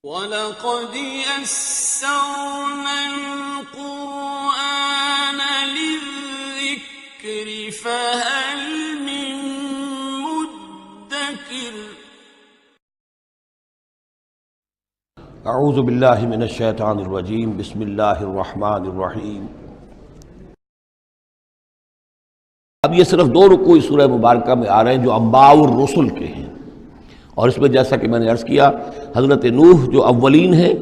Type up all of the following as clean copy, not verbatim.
وَلَقَدْ يَسَّرْنَا الْقُرْآنَ لِلذِّكْرِ فَهَلْ مِن مُّدَّكِرٍ اعوذ باللہ من الشیطان الرجیم بسم اللہ الرحمن الرحیم۔ اب یہ صرف دو رکوع سورہ مبارکہ میں آ رہے ہیں جو انباء الرسل کے ہیں، اور اس میں جیسا کہ میں نے عرض کیا حضرت نوح جو اولین ہیں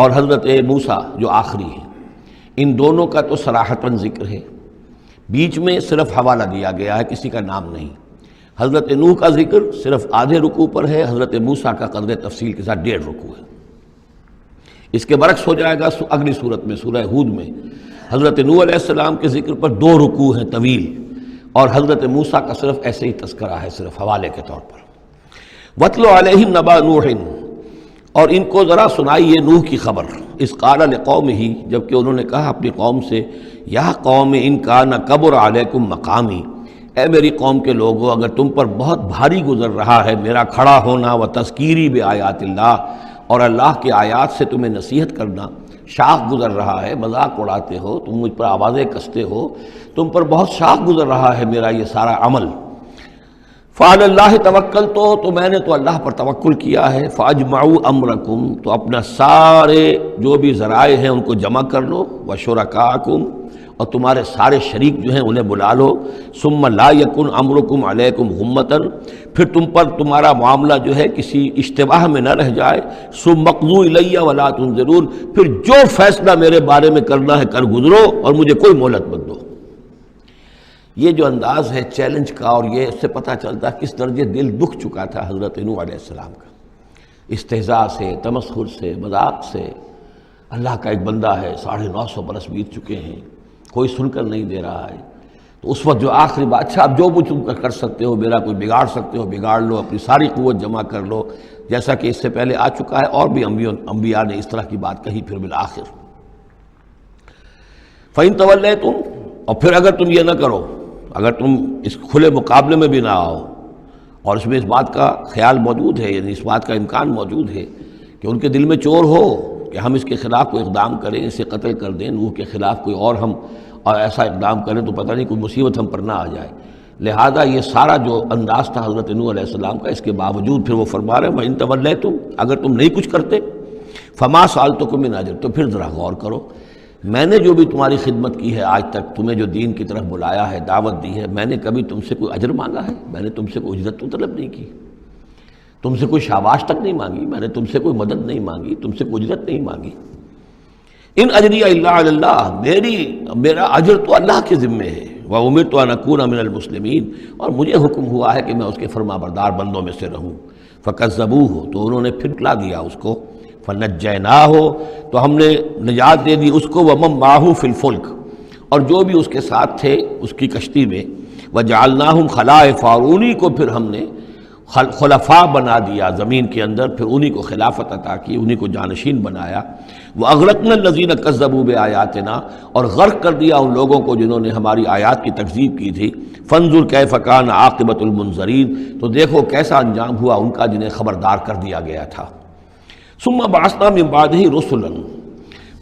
اور حضرت موسیٰ جو آخری ہیں، ان دونوں کا تو صراحتاً ذکر ہے، بیچ میں صرف حوالہ دیا گیا ہے، کسی کا نام نہیں۔ حضرت نوح کا ذکر صرف آدھے رکوع پر ہے، حضرت موسیٰ کا قدر تفصیل کے ساتھ 1.5 رکوع ہے۔ اس کے برعکس ہو جائے گا اگلی صورت میں، سورہ ہود میں حضرت نوح علیہ السلام کے ذکر پر 2 رکوع ہیں طویل، اور حضرت موسیٰ کا صرف ایسے ہی تذکرہ ہے، صرف حوالے کے طور پر۔ وَاتْلُ عَلَيْهِمْ نَبَأَ نُوحٍ، اور ان کو ذرا سنائیے نوح کی خبر۔ اِذْ قَالَ لِقَوْمِهِ، جبکہ انہوں نے کہا اپنی قوم سے، یا قوم ان کان کبر علیکم مقامی، اے میری قوم کے لوگوں اگر تم پر بہت بھاری گزر رہا ہے میرا کھڑا ہونا، و تذکیری بآیات اللہ، اور اللہ کے آیات سے تمہیں نصیحت کرنا، شاق گزر رہا ہے، مذاق اڑاتے ہو تم، مجھ پر آوازیں کستے ہو، تم پر بہت شاق گزر رہا ہے میرا یہ سارا عمل۔ فعلی اللہ توکلت، تو میں نے تو اللہ پر توکل کیا ہے۔ فاجمعوا امرکم، تو اپنا سارے جو بھی ذرائع ہیں ان کو جمع کر لو، وشرکاکم، اور تمہارے سارے شریک جو ہیں انہیں بلا لو۔ ثم لا یکن امرکم علیکم غمۃ، پھر تم پر تمہارا معاملہ جو ہے کسی اشتباہ میں نہ رہ جائے۔ ثم اقضوا الی ولا تنظرون، پھر جو فیصلہ میرے بارے میں کرنا ہے کر گزرو اور مجھے کوئی مہلت مت دو۔ یہ جو انداز ہے چیلنج کا، اور یہ اس سے پتہ چلتا ہے کس درجے دل دکھ چکا تھا حضرت نوح علیہ السلام کا، استہزاء سے، تمسخر سے، مذاق سے۔ اللہ کا ایک بندہ ہے، 950 برس بیت چکے ہیں، کوئی سن کر نہیں دے رہا ہے، تو اس وقت جو آخری بات، اچھا اب جو کچھ تم کر سکتے ہو، میرا کوئی بگاڑ سکتے ہو بگاڑ لو، اپنی ساری قوت جمع کر لو، جیسا کہ اس سے پہلے آ چکا ہے، اور بھی انبیاء نے اس طرح کی بات کہی۔ پھر بالآخر فَإِن تَوَلَّيْتُمْ، اور پھر اگر تم یہ نہ کرو، اگر تم اس کھلے مقابلے میں بھی نہ آؤ، اور اس میں اس بات کا خیال موجود ہے، یعنی اس بات کا امکان موجود ہے کہ ان کے دل میں چور ہو کہ ہم اس کے خلاف کوئی اقدام کریں، اسے قتل کر دیں، نوح کے خلاف کوئی اور ہم ایسا اقدام کریں تو پتہ نہیں کوئی مصیبت ہم پر نہ آ جائے۔ لہذا یہ سارا جو انداز تھا حضرت نوح علیہ السلام کا، اس کے باوجود پھر وہ فرما رہے ہیں وَإِن تَوَلَّيْتُمْ، اگر تم نہیں کچھ کرتے، فَمَا سَأَلْتُكُم مِّنْ أَجْرٍ، تو پھر ذرا غور کرو، میں نے جو بھی تمہاری خدمت کی ہے آج تک، تمہیں جو دین کی طرف بلایا ہے، دعوت دی ہے، میں نے کبھی تم سے کوئی اجر مانگا ہے؟ میں نے تم سے کوئی اجرت تو طلب نہیں کی، تم سے کوئی شاباش تک نہیں مانگی، میں نے تم سے کوئی مدد نہیں مانگی، تم سے کوئی اجرت نہیں مانگی۔ ان اجری الا علی اللہ، میرا اجر تو اللہ کے ذمے ہے۔ وامرت ان اکون من المسلمین، اور مجھے حکم ہوا ہے کہ میں اس کے فرما بردار بندوں میں سے رہوں۔ فکذبوہ، تو انہوں نے پھٹلا دیا اس کو۔ فنجیناہ، تو ہم نے نجات دے دی اس کو، ومن معہ فی الفلک، اور جو بھی اس کے ساتھ تھے اس کی کشتی میں۔ وجعلناہم خلائف، اور انہی کو پھر ہم نے خلفاء بنا دیا زمین کے اندر، پھر انہی کو خلافت عطا کی، انہی کو جانشین بنایا۔ وَأَغْرَقْنَا الَّذِينَ كَذَّبُوا بِآيَاتِنَا، اور غرق کر دیا ان لوگوں کو جنہوں نے ہماری آیات کی تکذیب کی تھی۔ فَانظُرْ كَيْفَ كَانَ عَاقِبَةُ الْمُنذَرِينَ، تو دیکھو کیسا انجام ہوا ان کا جنہیں خبردار کر دیا گیا تھا۔ ثُمَّ بَعَثْنَا مِن بَعْدِهِ رُسُلًا،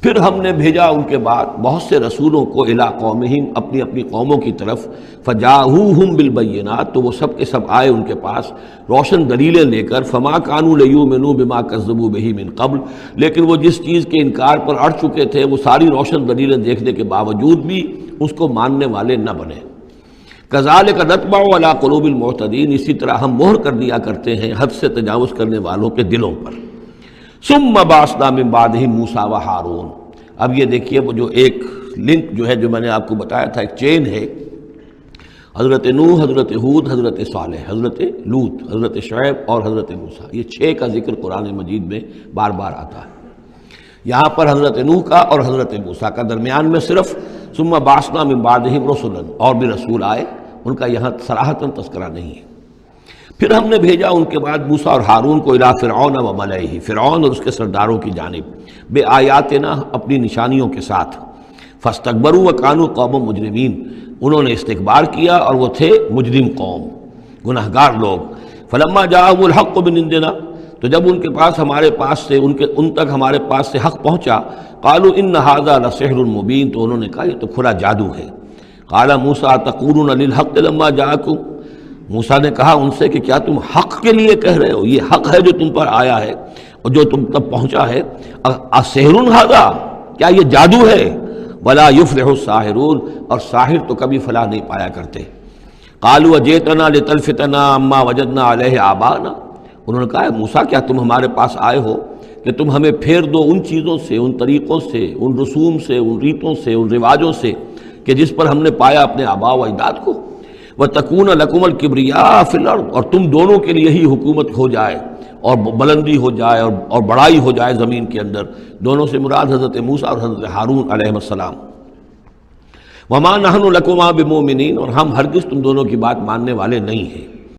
پھر ہم نے بھیجا ان کے بعد بہت سے رسولوں کو، الی قومہم، اپنی اپنی قوموں کی طرف۔ فجاءوہم بالبینات، تو وہ سب کے سب آئے ان کے پاس روشن دلیلیں لے کر۔ فما کانوا لیؤمنوا بما کذبوا بہ من قبل، لیکن وہ جس چیز کے انکار پر اڑ چکے تھے وہ ساری روشن دلیلیں دیکھنے کے باوجود بھی اس کو ماننے والے نہ بنے۔ کذالک نطبع علی قلوب المعتدین، اسی طرح ہم مہر کر دیا کرتے ہیں حد سے تجاوز کرنے والوں کے دلوں پر۔ ثم بعثنا من بعدہم موسیٰ و ہارون، اب یہ دیکھیے وہ جو ایک لنک جو ہے جو میں نے آپ کو بتایا تھا، ایک چین ہے، حضرت نوح، حضرت ہود، حضرت صالح، حضرت لوط، حضرت شعیب اور حضرت موسیٰ، یہ 6 کا ذکر قرآن مجید میں بار بار آتا ہے۔ یہاں پر حضرت نوح کا اور حضرت موسیٰ کا، درمیان میں صرف ثم بعثنا من بعدہم رسلا، اور بھی رسول آئے، ان کا یہاں صراحتاً تذکرہ نہیں ہے۔ پھر ہم نے بھیجا ان کے بعد موسیٰ اور ہارون کو الی فرعون و ملئہ، فرعون اور اس کے سرداروں کی جانب، بے آیاتنا، اپنی نشانیوں کے ساتھ۔ فاستکبروا وکانوا قوما مجرمین، انہوں نے استکبار کیا اور وہ تھے مجرم قوم، گناہگار لوگ۔ فلما جاءهم الحق من عندنا، تو جب ان کے پاس ہمارے پاس سے ان تک ہمارے پاس سے حق پہنچا، قالوا ان ھذا لسحر مبین، تو انہوں نے کہا یہ تو کھلا جادو ہے۔ قال موسیٰ تقولون للحق لما جاءکم، موسیٰ نے کہا ان سے کہ کیا تم حق کے لیے کہہ رہے ہو؟ یہ حق ہے جو تم پر آیا ہے اور جو تم تک پہنچا ہے۔ اسحر ھذا، کیا یہ جادو ہے؟ ولا یفلح الساحرون، اور ساحر تو کبھی فلاح نہیں پایا کرتے۔ قالوا اجئتنا لتلفتنا عما وجدنا علیہ آباءنا، انہوں نے کہا موسیٰ کیا تم ہمارے پاس آئے ہو کہ تم ہمیں پھیر دو ان چیزوں سے، ان طریقوں سے، ان رسوم سے، ان ریتوں سے، ان رواجوں سے کہ جس پر ہم نے پایا اپنے آباء و اجداد کو۔ وَتَكُونَ لَكُمُ الْكِبْرِيَاءُ فِي الْأَرْضِ، اور تم دونوں کے لیے ہی حکومت ہو جائے اور بلندی ہو جائے اور بڑائی ہو جائے زمین کے اندر۔ دونوں سے مراد حضرت موسیٰ اور حضرت ہارون علیہ السلام۔ وَمَا نَحْنُ لَكُمَا بِمُؤْمِنِينَ، اور ہم ہرگز تم دونوں کی بات ماننے والے نہیں ہیں۔